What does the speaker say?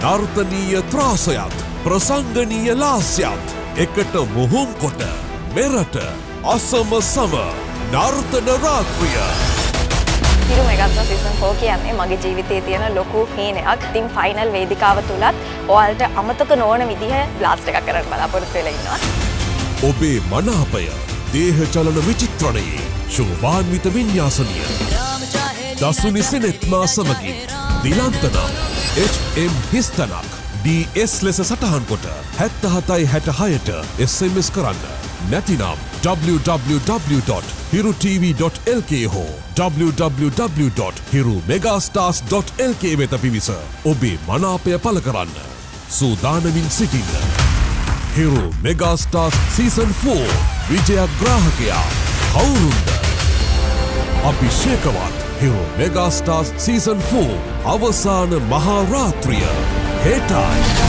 නර්තනීය ත්‍රාසයත් ප්‍රසංගනීය ලාස්‍යත් එකට මුහුම් කොට මෙරට අසම සම නර්තන රාත්‍රිය. හිරු මෙගාස්ටාර් සීසන් 4 කියන්නේ මගේ ජීවිතයේ තියෙන ලොකු හීනයක්. ඉතින් ෆයිනල් වේදිකාව තුලත් ඔයාලට අමතක නොවන විදිහ බ්ලාස්ට් එකක් කරන්න බලාපොරොත්තු වෙලා ඉන්නවා. ඔබේ මනාපය දේහ චලන විචිත්‍රණයේ ශෝභාන්විත වින්‍යාසනීය දසුනි සෙනෙත්මා සමගින් දිලන්තනම් HM හිස්තනක් DS ලෙස සටහන් කොට 7766ට SMS කරන්න. නැතිනම් www.hirutv.lk හෝ www.hirumegastars.lk වෙත පිවිස ඔබේ මනාපය පළ කරන්න. සූදානමින් සිටින්න. Hiru Megastars Season 4 විජයග්‍රාහකයා කවුරුන්ද? අභිෂේකවත් Hiru Megastars Season 4 අවසාන මහා රාත්‍රිය හෙටයි.